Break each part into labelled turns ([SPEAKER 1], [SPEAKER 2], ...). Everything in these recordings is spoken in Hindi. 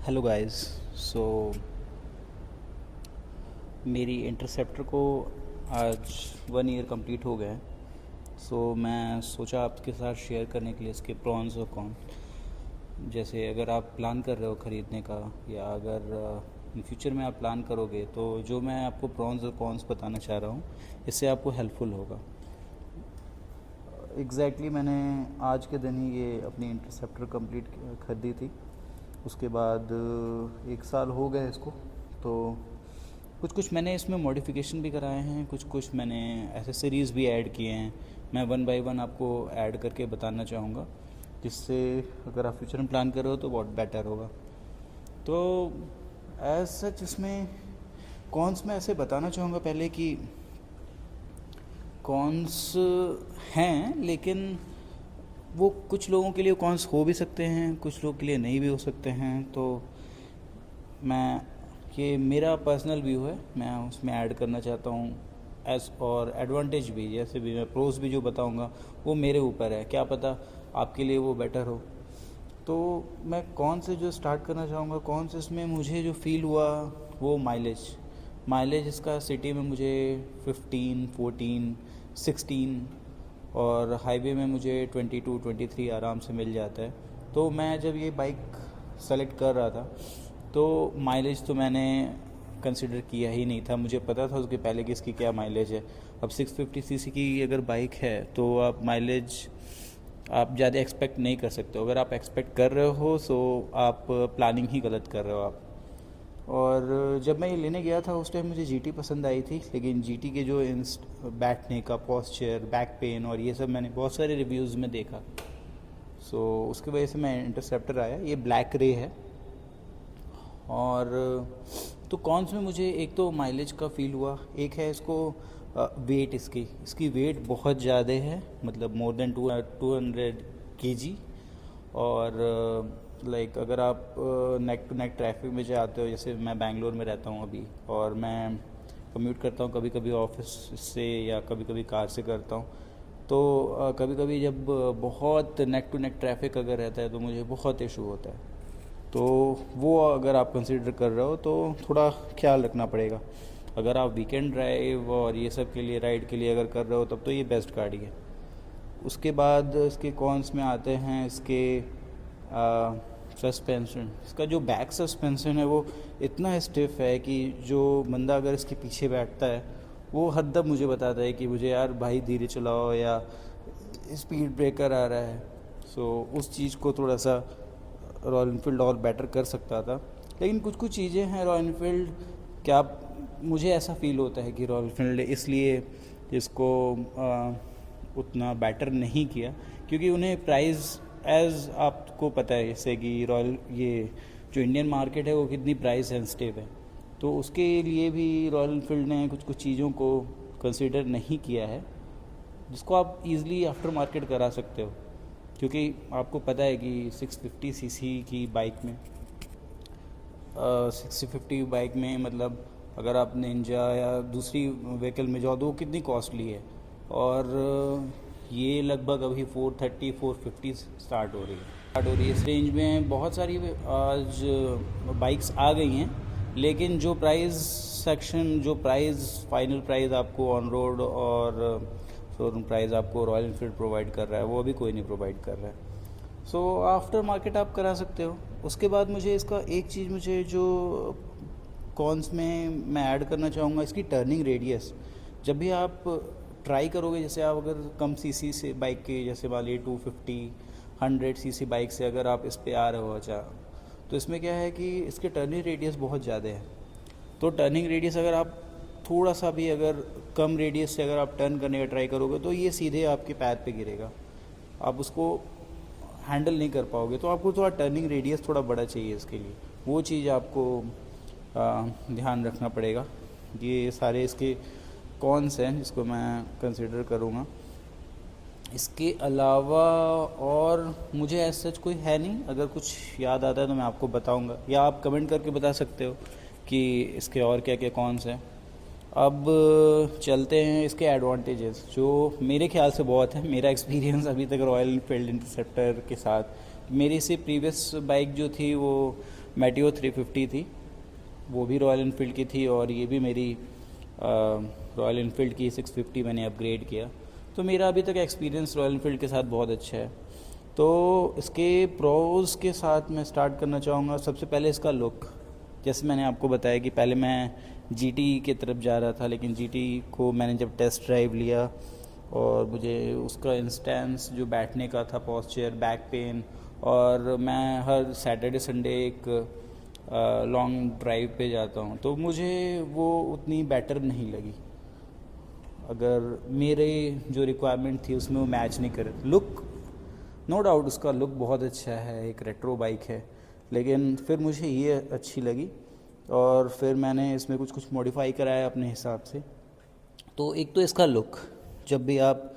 [SPEAKER 1] Hello guys. सो मेरी इंटरसेप्टर को आज 1 ईयर कंप्लीट हो गया है। मैं सोचा आपके साथ शेयर करने के लिए इसके प्रॉन्स और कॉन। जैसे अगर आप प्लान कर रहे हो ख़रीदने का, या अगर इन फ्यूचर में आप प्लान करोगे, तो जो मैं आपको प्रॉन्स और कॉन्स बताना चाह रहा हूँ, इससे आपको हेल्पफुल होगा। मैंने आज के दिन ही ये अपनी इंटरसेप्टर कंप्लीट खरीदी थी। उसके बाद 1 साल हो गए इसको। तो कुछ कुछ मैंने इसमें मॉडिफिकेशन भी कराए हैं, कुछ कुछ मैंने एसेसरीज़ भी ऐड किए हैं। मैं 1 बाय 1 आपको ऐड करके बताना चाहूँगा, जिससे अगर आप फ्यूचर में प्लान कर रहे हो तो बहुत बेटर होगा। तो एज सच इसमें कॉन्स में ऐसे बताना चाहूँगा पहले कि कॉन्स हैं, लेकिन वो कुछ लोगों के लिए कॉन्स हो भी सकते हैं, कुछ लोगों के लिए नहीं भी हो सकते हैं। तो मैं ये मेरा पर्सनल व्यू है, मैं उसमें ऐड करना चाहता हूँ एस और एडवांटेज भी। जैसे भी मैं प्रोस भी जो बताऊँगा वो मेरे ऊपर है, क्या पता आपके लिए वो बेटर हो। तो मैं कौन से जो स्टार्ट करना चाहूँगा, कौन से इसमें मुझे जो फील हुआ वो माइलेज इसका सिटी में मुझे 15, 14, 16 और हाईवे में मुझे 22, 23 आराम से मिल जाता है। तो मैं जब ये बाइक सेलेक्ट कर रहा था तो माइलेज तो मैंने कंसिडर किया ही नहीं था। मुझे पता था उसके पहले कि इसकी क्या माइलेज है। अब 650 सीसी की अगर बाइक है तो आप माइलेज आप ज़्यादा एक्सपेक्ट नहीं कर सकते हो। अगर आप एक्सपेक्ट कर रहे हो तो आप प्लानिंग ही गलत कर रहे हो आप। और जब मैं ये लेने गया था उस टाइम मुझे जीटी पसंद आई थी, लेकिन जीटी के जो बैठने का पोस्चर, बैक पेन और ये सब मैंने बहुत सारे रिव्यूज़ में देखा। उसकी वजह से मैं इंटरसेप्टर आया। ये ब्लैक रे है। और तो कॉन्स में मुझे एक तो माइलेज का फील हुआ, एक है इसको वेट, इसकी वेट बहुत ज़्यादा है, मतलब मोर देन 200 केजी। और लाइक अगर आप नेक टू नेक ट्रैफिक में जाते हो, जैसे मैं बैंगलोर में रहता हूँ अभी, और मैं कम्यूट करता हूँ कभी कभी ऑफिस से या कभी कभी कार से करता हूँ। तो कभी कभी जब बहुत नेक टू नेक ट्रैफिक अगर रहता है तो मुझे बहुत इशू होता है। तो वो अगर आप कंसिडर कर रहे हो तो थोड़ा ख्याल रखना पड़ेगा। अगर आप वीकेंड ड्राइव और ये सब के लिए, राइड के लिए अगर कर रहे हो, तब तो ये बेस्ट गाड़ी है। उसके बाद इसके कॉन्स में आते हैं इसके सस्पेंशन। इसका जो बैक सस्पेंशन है वो इतना स्टिफ है कि जो बंदा अगर इसके पीछे बैठता है वो हरदम मुझे बताता है कि मुझे यार भाई धीरे चलाओ, या स्पीड ब्रेकर आ रहा है। उस चीज़ को थोड़ा सा रॉयल इनफील्ड और बेटर कर सकता था। लेकिन कुछ कुछ चीज़ें हैं रॉयल इनफील्ड, क्या मुझे ऐसा फील होता है कि रॉयल इनफील्ड इसलिए इसको उतना बेटर नहीं किया क्योंकि उन्हें प्राइस, एज आपको पता है जैसे कि रॉयल, ये जो इंडियन मार्केट है वो कितनी प्राइस सेंसिटिव है। तो उसके लिए भी रॉयल इनफील्ड ने कुछ कुछ चीज़ों को कंसिडर नहीं किया है, जिसको आप इजीली आफ्टर मार्केट करा सकते हो। क्योंकि आपको पता है कि 650 सीसी की बाइक में 650 बाइक में मतलब अगर आप निंजा या दूसरी व्हीकल में जाओ तो वो कितनी कॉस्टली है। और ये लगभग अभी 430, 450 स्टार्ट हो रही है। इस रेंज में बहुत सारी आज बाइक्स आ गई हैं, लेकिन जो प्राइस सेक्शन, जो प्राइस फाइनल प्राइस आपको ऑन रोड और शोरूम प्राइस आपको रॉयल इनफील्ड प्रोवाइड कर रहा है वो अभी कोई नहीं प्रोवाइड कर रहा है। आफ्टर मार्केट आप करा सकते हो। उसके बाद मुझे इसका एक चीज़, मुझे जो कॉन्स में मैं ऐड करना चाहूँगा, इसकी टर्निंग रेडियस। जब भी आप ट्राई करोगे, जैसे आप अगर कम सीसी से बाइक के, जैसे मान लीजिए 250, 100 सीसी बाइक से अगर आप इस पे आ रहे हो, अच्छा, तो इसमें क्या है कि इसके टर्निंग रेडियस बहुत ज़्यादा है। तो टर्निंग रेडियस अगर आप थोड़ा सा भी अगर कम रेडियस से अगर आप टर्न करने का ट्राई करोगे तो ये सीधे आपके पैर पे गिरेगा, आप उसको हैंडल नहीं कर पाओगे। तो आपको थोड़ा टर्निंग रेडियस थोड़ा बड़ा चाहिए इसके लिए, वो चीज़ आपको ध्यान रखना पड़ेगा। ये सारे इसके कॉन्स हैं जिसको मैं कंसिडर करूँगा। इसके अलावा और मुझे ऐसा सच कोई है नहीं, अगर कुछ याद आता है तो मैं आपको बताऊँगा, या आप कमेंट करके बता सकते हो कि इसके और क्या क्या कॉन्स हैं। अब चलते हैं इसके एडवांटेजेस, जो मेरे ख्याल से बहुत है। मेरा एक्सपीरियंस अभी तक रॉयल एनफील्ड इंटरसेप्टर के साथ, मेरी से प्रीवियस बाइक जो थी वो मेटियो 350 थी, वो भी रॉयल इनफील्ड की थी, और ये भी मेरी रॉयल इनफील्ड की 650 मैंने अपग्रेड किया। तो मेरा अभी तक एक्सपीरियंस रॉयल इनफील्ड के साथ बहुत अच्छा है। तो इसके प्रोज के साथ मैं स्टार्ट करना चाहूँगा। सबसे पहले इसका लुक, जैसे मैंने आपको बताया कि पहले मैं जीटी की तरफ जा रहा था, लेकिन जीटी को मैंने जब टेस्ट ड्राइव लिया और मुझे उसका इंस्टेंस जो बैठने का था, पॉस्चर, बैक पेन, और मैं हर सैटरडे संडे एक लॉन्ग ड्राइव पे जाता हूँ, तो मुझे वो उतनी बेटर नहीं लगी। अगर मेरे जो रिक्वायरमेंट थी उसमें वो मैच नहीं करे। लुक, नो डाउट उसका लुक बहुत अच्छा है, एक रेट्रो बाइक है, लेकिन फिर मुझे ये अच्छी लगी और फिर मैंने इसमें कुछ कुछ मॉडिफाई कराया अपने हिसाब से। तो एक तो इसका लुक, जब भी आप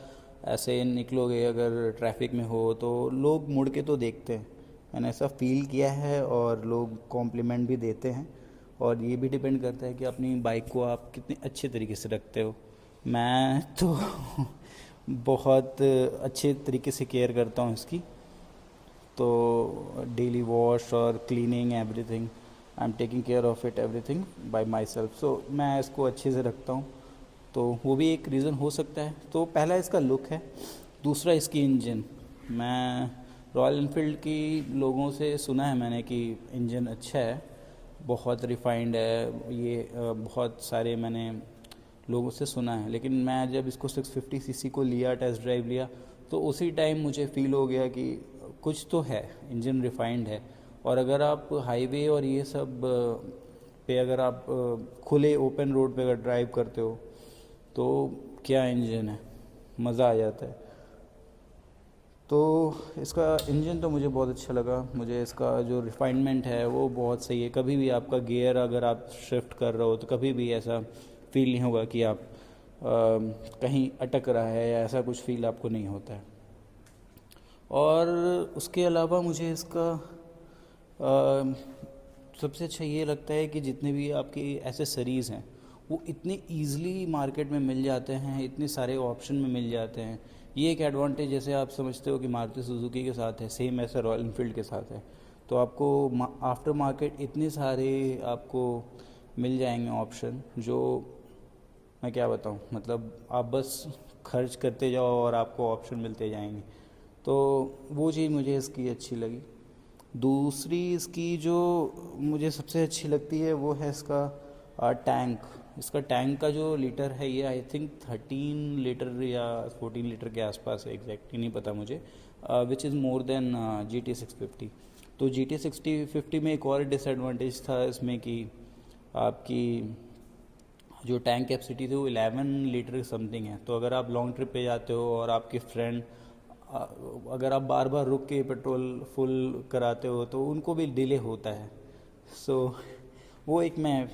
[SPEAKER 1] ऐसे निकलोगे अगर ट्रैफिक में हो तो लोग मुड़ के तो देखते हैं, मैंने ऐसा फील किया है, और लोग कॉम्प्लीमेंट भी देते हैं। और ये भी डिपेंड करता है कि अपनी बाइक को आप कितने अच्छे तरीके से रखते हो। मैं तो बहुत अच्छे तरीके से केयर करता हूँ इसकी, तो डेली वॉश और cleaning, everything, I am taking care of it everything by myself. So मैं इसको अच्छे से रखता हूँ, तो वो भी एक रीज़न हो सकता है। तो पहला इसका लुक है। दूसरा इसकी इंजन। मैं रॉयल इनफील्ड की लोगों से सुना है मैंने कि इंजन अच्छा है, बहुत रिफाइंड है ये, बहुत सारे मैंने लोगों से सुना है। लेकिन मैं जब इसको 650 सीसी को लिया, टेस्ट ड्राइव लिया, तो उसी टाइम मुझे फ़ील हो गया कि कुछ तो है, इंजन रिफाइंड है। और अगर आप हाईवे और ये सब पे अगर आप खुले ओपन रोड पे अगर ड्राइव करते हो तो क्या इंजन है, मज़ा आ जाता है। तो इसका इंजन तो मुझे बहुत अच्छा लगा। मुझे इसका जो रिफाइनमेंट है वो बहुत सही है। कभी भी आपका गियर अगर आप शिफ्ट कर रहे हो तो कभी भी ऐसा फील नहीं होगा कि आप कहीं अटक रहा है, या ऐसा कुछ फील आपको नहीं होता है। और उसके अलावा मुझे इसका सबसे अच्छा ये लगता है कि जितने भी आपकी एसेसरीज़ हैं वो इतने ईज़िली मार्केट में मिल जाते हैं, इतने सारे ऑप्शन में मिल जाते हैं। ये एक एडवांटेज जैसे आप समझते हो कि मारुति सुजुकी के साथ है, सेम ऐसा रॉयल इनफील्ड के साथ है। तो आपको आफ्टर मार्केट इतने सारे आपको मिल जाएंगे ऑप्शन, जो मैं क्या बताऊं, मतलब आप बस खर्च करते जाओ और आपको ऑप्शन मिलते जाएंगे। तो वो चीज़ मुझे इसकी अच्छी लगी। दूसरी इसकी जो मुझे सबसे अच्छी लगती है वो है इसका टैंक। इसका टैंक का जो लीटर है ये आई थिंक 13 लीटर या 14 लीटर के आसपास है, एग्जैक्टली नहीं पता मुझे, which is more than GT650। तो GT650 में एक और डिसएडवांटेज था इसमें कि आपकी जो टैंक कैपेसिटी थी वो 11 लीटर समथिंग है। तो अगर आप लॉन्ग ट्रिप पे जाते हो और आपके फ्रेंड अगर आप बार बार रुक के पेट्रोल फुल कराते हो तो उनको भी डिले होता है। सो वो एक मैं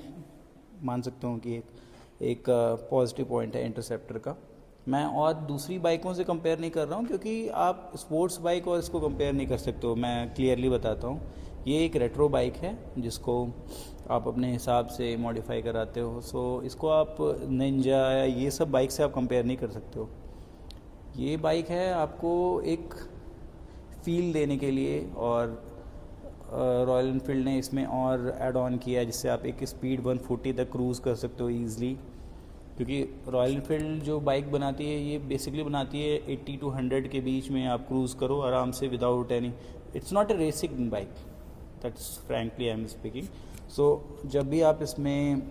[SPEAKER 1] मान सकता हूँ कि एक पॉजिटिव पॉइंट है इंटरसेप्टर का। मैं और दूसरी बाइकों से कंपेयर नहीं कर रहा हूँ, क्योंकि आप स्पोर्ट्स बाइक और इसको कंपेयर नहीं कर सकते हो। मैं क्लियरली बताता हूँ, ये एक रेट्रो बाइक है जिसको आप अपने हिसाब से मॉडिफाई कराते हो। सो इसको आप निंजा या ये सब बाइक से आप कंपेयर नहीं कर सकते हो। ये बाइक है आपको एक फ़ील देने के लिए, और रॉयल इनफील्ड ने इसमें और ऐड ऑन किया है जिससे आप एक स्पीड 140 तक क्रूज़ कर सकते हो ईज़िली। क्योंकि रॉयल इनफील्ड जो बाइक बनाती है ये बेसिकली बनाती है 80 to 100 के बीच में आप क्रूज़ करो आराम से without any, it's not a racing bike, that's frankly I am speaking. So जब भी आप इसमें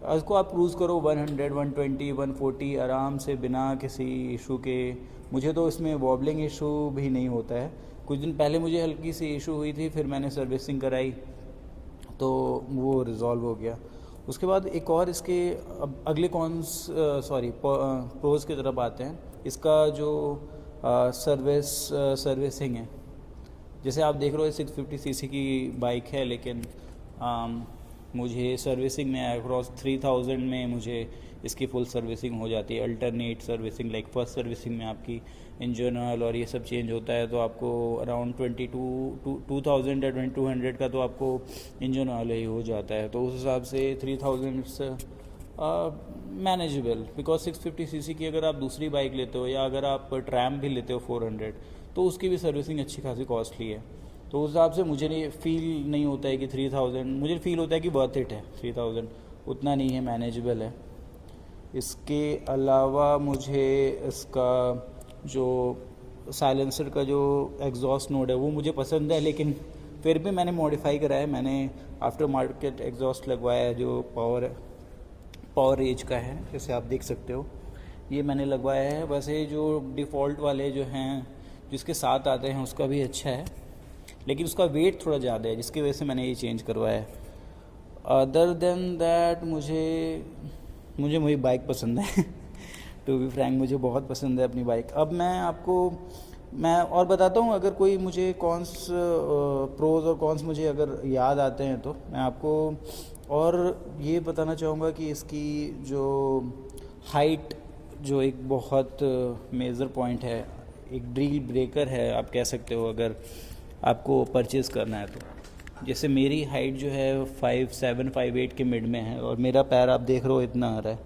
[SPEAKER 1] इसको आप क्रूज़ करो 100, 120, 140 आराम से बिना किसी इशू के। मुझे तो इसमें वॉबलिंग इशू भी नहीं होता है। कुछ दिन पहले मुझे हल्की सी इशू हुई थी, फिर मैंने सर्विसिंग कराई तो वो रिज़ॉल्व हो गया। उसके बाद एक और इसके अब अगले प्रोज की तरफ आते हैं। इसका जो सर्विसिंग है, जैसे आप देख रहे हो 650 सीसी की बाइक है, लेकिन मुझे सर्विसिंग में अक्रॉस 3000 में मुझे इसकी फुल सर्विसिंग हो जाती है। Alternate servicing, like first servicing में आपकी इंजन ऑयल और ये सब चेंज होता है, तो आपको अराउंड 2000 या 2200 का तो आपको इंजन ऑयल ही हो जाता है। तो उस हिसाब से 3000 इट्स मैनेजेबल। बिकॉज 650 सीसी की अगर आप दूसरी बाइक लेते हो या अगर आप ट्रैम भी लेते हो 400, तो उसकी भी सर्विसिंग अच्छी खासी कॉस्टली है। तो उस हिसाब से मुझे नहीं फील नहीं होता है कि 3000, मुझे फील होता है कि वर्थ इट है 3000, उतना नहीं है, मैनेजेबल है। इसके अलावा मुझे इसका जो साइलेंसर का जो एग्जॉस्ट नोड है वो मुझे पसंद है, लेकिन फिर भी मैंने मॉडिफाई करा है। मैंने आफ्टर मार्केट एग्जॉस्ट लगवाया है जो पावर एज का है, जैसे आप देख सकते हो, ये मैंने लगवाया है। वैसे जो डिफ़ॉल्ट वाले जो हैं जिसके साथ आते हैं उसका भी अच्छा है, लेकिन उसका वेट थोड़ा ज़्यादा है, जिसकी वजह से मैंने ये चेंज करवाया है। अदर देन दैट मुझे मेरी बाइक पसंद है टू बी फ्रैंक, मुझे बहुत पसंद है अपनी बाइक। अब मैं और बताता हूँ, अगर कोई मुझे कॉन्स प्रोज और कॉन्स मुझे अगर याद आते हैं तो मैं आपको और ये बताना चाहूँगा कि इसकी जो हाइट जो एक बहुत मेजर पॉइंट है, एक डील ब्रेकर है आप कह सकते हो, अगर आपको परचेज़ करना है तो। जैसे मेरी हाइट जो है 5'7", 5'8" के मिड में है, और मेरा पैर आप देख रहे हो इतना आ रहा है।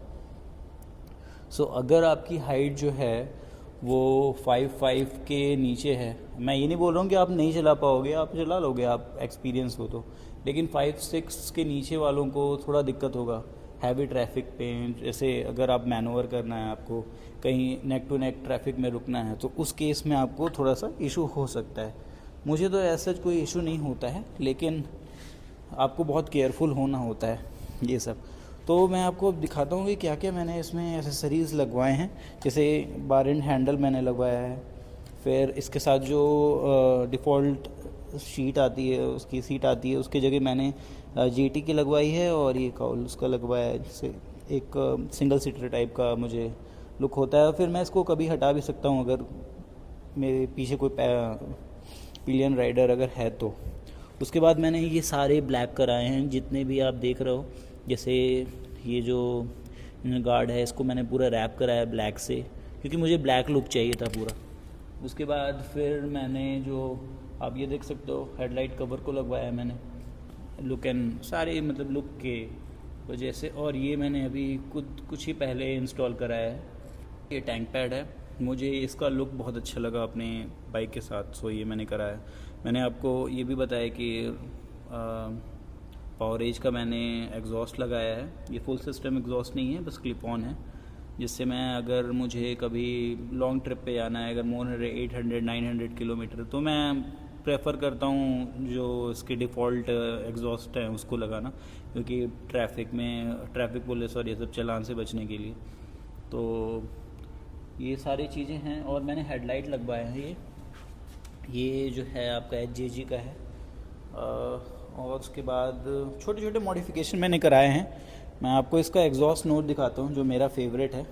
[SPEAKER 1] सो अगर आपकी हाइट जो है वो 5'5" के नीचे है, मैं ये नहीं बोल रहा हूँ कि आप नहीं चला पाओगे, आप चला लोगे, आप एक्सपीरियंस हो तो, लेकिन 5'6" के नीचे वालों को थोड़ा दिक्कत होगा हैवी ट्रैफिक पे। जैसे अगर आप मैनोवर करना है, आपको कहीं नेक टू नेक ट्रैफिक में रुकना है, तो उस केस में आपको थोड़ा सा इशू हो सकता है। मुझे तो ऐसा कोई इशू नहीं होता है, लेकिन आपको बहुत केयरफुल होना होता है ये सब। तो मैं आपको अब दिखाता हूँ कि क्या क्या मैंने इसमें एसेसरीज़ लगवाए हैं। जैसे बार एंड हैंडल मैंने लगवाया है, फिर इसके साथ जो डिफ़ॉल्ट शीट आती है, उसकी सीट आती है, उसकी जगह मैंने GT की लगवाई है, और ये काउल उसका लगवाया है, जिससे एक सिंगल सीटर टाइप का मुझे लुक होता है। फिर मैं इसको कभी हटा भी सकता हूँ अगर मेरे पीछे कोई पिलियन राइडर अगर है तो। उसके बाद मैंने ये सारे ब्लैक कराए हैं जितने भी आप देख रहे हो। जैसे ये जो गार्ड है इसको मैंने पूरा रैप कराया ब्लैक से, क्योंकि मुझे ब्लैक लुक चाहिए था पूरा। उसके बाद फिर मैंने जो आप ये देख सकते हो हेडलाइट कवर को लगवाया है मैंने, लुक एंड सारे मतलब लुक के वजह से। और ये मैंने अभी कुछ ही पहले इंस्टॉल कराया है, ये टैंक पैड है। मुझे इसका लुक बहुत अच्छा लगा अपने बाइक के साथ, सो ये मैंने कराया। मैंने आपको ये भी बताया कि पावर एज का मैंने एग्जॉस्ट लगाया है। ये फुल सिस्टम एग्जॉस्ट नहीं है, बस क्लिप ऑन है, जिससे मैं अगर मुझे कभी लॉन्ग ट्रिप पे जाना है, अगर मोर 800-900 किलोमीटर, तो मैं प्रेफर करता हूँ जो इसके डिफ़ॉल्ट एग्जॉस्ट है उसको लगाना, क्योंकि ट्रैफिक पुलिस और ये सब चालान से बचने के लिए। तो ये सारी चीज़ें हैं। और मैंने हेडलाइट लगवाया है, ये जो है आपका HJG का है। और उसके बाद छोटे छोटे मॉडिफिकेशन मैंने कराए हैं। मैं आपको इसका एग्जॉस्ट नोट दिखाता हूँ जो मेरा फेवरेट है।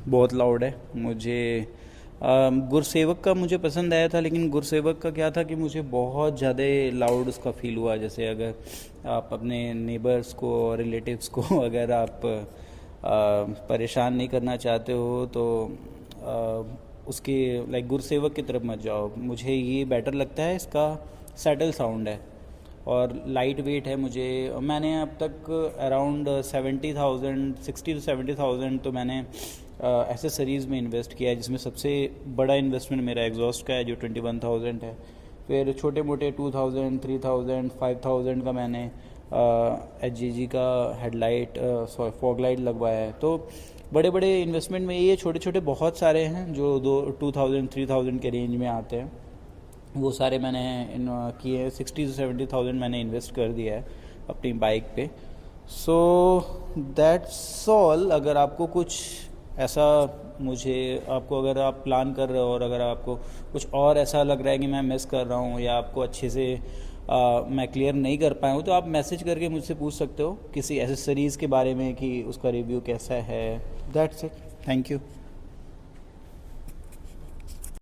[SPEAKER 1] बहुत लाउड है। मुझे गुरसेवक का मुझे पसंद आया था, लेकिन गुरसेवक का क्या था कि मुझे बहुत ज़्यादा लाउड उसका फील हुआ। जैसे अगर आप अपने नेबर्स को और रिलेटिव्स को अगर आप परेशान नहीं करना चाहते हो तो उसके लाइक गुरसेवक की तरफ मत जाओ। मुझे ये बेटर लगता है, इसका सेटल साउंड है और लाइट वेट है। मैंने अब तक अराउंड 60 to 70,000 तो मैंने एसेसरीज़ में इन्वेस्ट किया है, जिसमें सबसे बड़ा इन्वेस्टमेंट मेरा एग्जॉस्ट का है जो 21,000 है। फिर छोटे मोटे 2,000, 3,000, 5,000 का मैंने HJG का हेडलाइट फॉग लाइट लगवाया है। तो बड़े बड़े इन्वेस्टमेंट में ये छोटे छोटे बहुत सारे हैं जो 2,000, 3,000 के रेंज में आते हैं, वो सारे मैंने किए। 60 to 70,000 मैंने इन्वेस्ट कर दिया है अपनी बाइक पे। So that's all. अगर आपको कुछ ऐसा अगर आप प्लान कर रहे हो और अगर आपको कुछ और ऐसा लग रहा है कि मैं मिस कर रहा हूँ या आपको अच्छे से मैं क्लियर नहीं कर पाया हूँ, तो आप मैसेज करके मुझसे पूछ सकते हो किसी एसेसरीज़ के बारे में कि उसका रिव्यू कैसा है। That's it. Thank you.